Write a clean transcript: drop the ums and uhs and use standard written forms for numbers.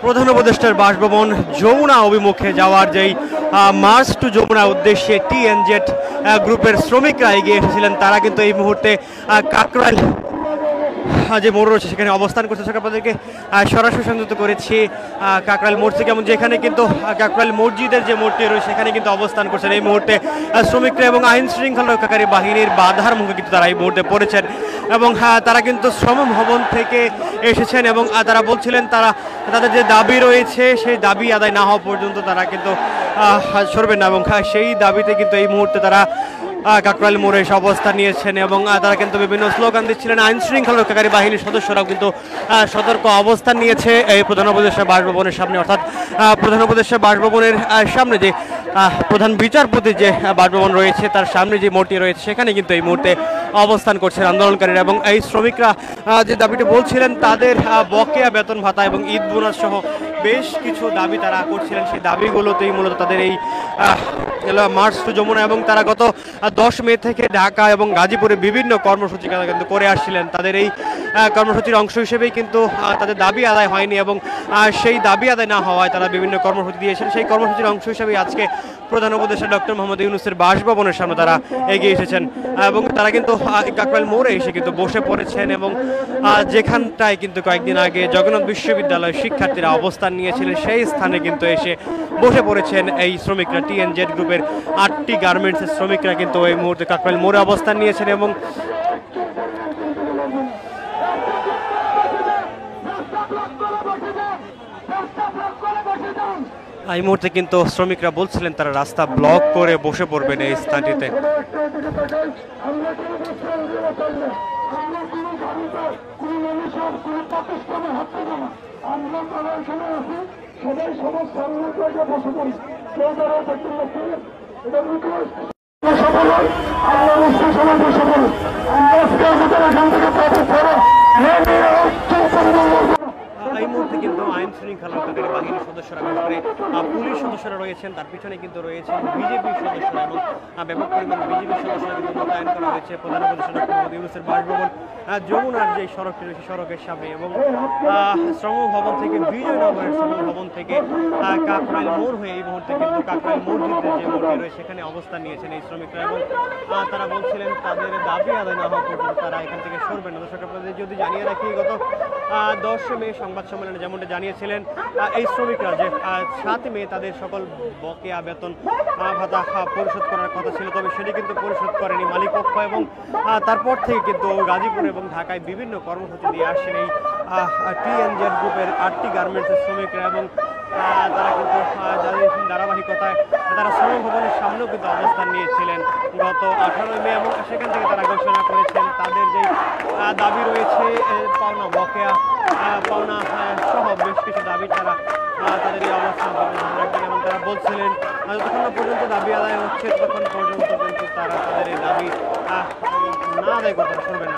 প্রধান উপদেষ্টার বাসভবন যমুনা অভিমুখে যাওয়ার যেই মার্চ টু যমুনা উদ্দেশ্যে টিএনজেড গ্রুপের শ্রমিকরা এগিয়ে এসেছিলেন, তারা কিন্তু এই মুহূর্তে কাকরাইল যে মোড় রয়েছে সেখানে অবস্থান করছে। আপনাদেরকে সরাসরি সংযুক্ত করেছি কাকরাইল মোড় থেকে, এবং যেখানে কিন্তু কাকরাইল মসজিদের যে মোড়টি রয়েছে সেখানে কিন্তু অবস্থান করছেন এই মুহূর্তে শ্রমিকরা, এবং আইন শৃঙ্খলা রক্ষাকারী বাহিনীর বাধার মুখে কিন্তু তারা এই মুহূর্তে পড়েছেন। এবং তারা কিন্তু শ্রম ভবন থেকে এসেছেন এবং তারা বলছিলেন তাদের যে দাবি রয়েছে সেই দাবি আদায় না হওয়া পর্যন্ত তারা কিন্তু সরবেন না, এবং সেই দাবিতে কিন্তু এই মুহূর্তে তারা কাকরাইল মোড়ে এসে অবস্থান নিয়েছেন। এবং তারা কিন্তু বিভিন্ন স্লোগান দিচ্ছিলেন। আইন শৃঙ্খলা রক্ষাকারী বাহিনীর সদস্যরাও কিন্তু সতর্ক অবস্থান নিয়েছে এই প্রধান উপদেষ্টা বাসভবনের সামনে, অর্থাৎ প্রধান উপদেষ্টা বাসভবনের সামনে যে প্রধান বিচারপতির যে বাসভবন রয়েছে তার সামনে যে মোড়টি রয়েছে সেখানে কিন্তু এই মুহূর্তে অবস্থান করছেন আন্দোলনকারীরা। এবং এই শ্রমিকরা যে দাবিটি বলছিলেন, তাদের বকেয়া বেতন ভাতা এবং ঈদ বোনাস সহ বেশ কিছু দাবি তারা করছিলেন, সেই দাবিগুলোতেই মূলত তাদের এই মার্চ টু যমুনা। এবং তারা গত 10 মে থেকে ঢাকা এবং গাজীপুরে বিভিন্ন কর্মসূচি কিন্তু করে আসছিলেন। তাদের এই কর্মসূচির অংশ হিসেবেই কিন্তু তাদের দাবি আদায় হয়নি, এবং সেই দাবি আদায় না হওয়ায় তারা বিভিন্ন কর্মসূচি দিয়েছেন। সেই কর্মসূচির অংশ হিসেবেই আজকে প্রধান উপদেষ্টা ডক্টর মোহাম্মদ ইউনূসের বাসভবনের সামনে তারা এগিয়ে এসেছেন, এবং তারা কিন্তু কাকরাইল মোড়ে এসে কিন্তু বসে পড়েছেন। এবং যেখানটায় কিন্তু কয়েকদিন আগে জগন্নাথ বিশ্ববিদ্যালয়ের শিক্ষার্থীরা অবস্থান নিয়েছিলেন সেই স্থানে কিন্তু এসে বসে পড়েছেন এই শ্রমিকরা। টিএনজেড গ্রুপের 8টি গার্মেন্টসের শ্রমিকরা কিন্তু এই মুহূর্তে কাকরাইল মোড়ে অবস্থান নিয়েছেন। এবং এই মুহূর্তে কিন্তু শ্রমিকরা বলছিলেন তারা রাস্তা ব্লক করে বসে পড়বেন এই স্থানটিতে। এই মুহূর্তে কিন্তু আইন শৃঙ্খলা রক্ষাকারী বাহিনীর সদস্যরা, বিশেষ করে পুলিশ সদস্যরা রয়েছেন, তার পিছনে কিন্তু রয়েছেন বিজেপির সদস্যরা, এবং ব্যাপক পরিমাণ বিজেপির সদস্যরা কিন্তু মোতায়েন করা হয়েছে প্রধান উপদেষ্টা ডক্টর মোহাম্মদ ইউনূসের বাসভবন যমুনার যে সড়কটি রয়েছে সড়কের সামনে। এবং শ্রম ভবন থেকে বিজয়নগরের শ্রম ভবন থেকে কাকরাইল মোড় হয়ে এই মুহূর্তে কিন্তু কাকরাইল মসজিদের যে মোড়টি রয়েছে সেখানে অবস্থান নিয়েছেন এই শ্রমিকরা। এবং তারা বলছিলেন তাদের দাবি আদায় না হওয়া পর্যন্ত তারা এখান থেকে সরবেন না। দর্শক আপনাদের যদি জানিয়ে রাখি, গত 10 মে সংবাদ সম্মেলনে যেমনটা জানিয়েছিলেন এই শ্রমিকরা যে 7 মে তাদের সকল বকেয়া বেতন ভাতা পরিশোধ করার কথা ছিল, তবে সেটি কিন্তু পরিশোধ করেনি মালিকপক্ষ। এবং তারপর থেকে কিন্তু গাজীপুর এবং ঢাকায় বিভিন্ন কর্মসূচি দিয়ে আসছেন এই টিএনজেড গ্রুপের 8টি গার্মেন্টসের শ্রমিকরা। এবং তারা কিন্তু জানিয়েছেন ধারাবাহিকতায় তারা শ্রম ভবনের সামনেও কিন্তু অবস্থান নিয়েছিলেন গত 18 মে, এবং সেখান থেকে তারা ঘোষণা করেছেন তাদের যে দাবি রয়েছে পাওনা বকেয়া পাওনা সহ বেশ কিছু দাবি তারা তাদের এই অবস্থান রাখবেন। এবং তারা বলছিলেন যতক্ষণ না পর্যন্ত দাবি আদায় হচ্ছে ততক্ষণ পর্যন্ত কিন্তু তারা তাদের এই দাবি না আদায় করতে পারবে না।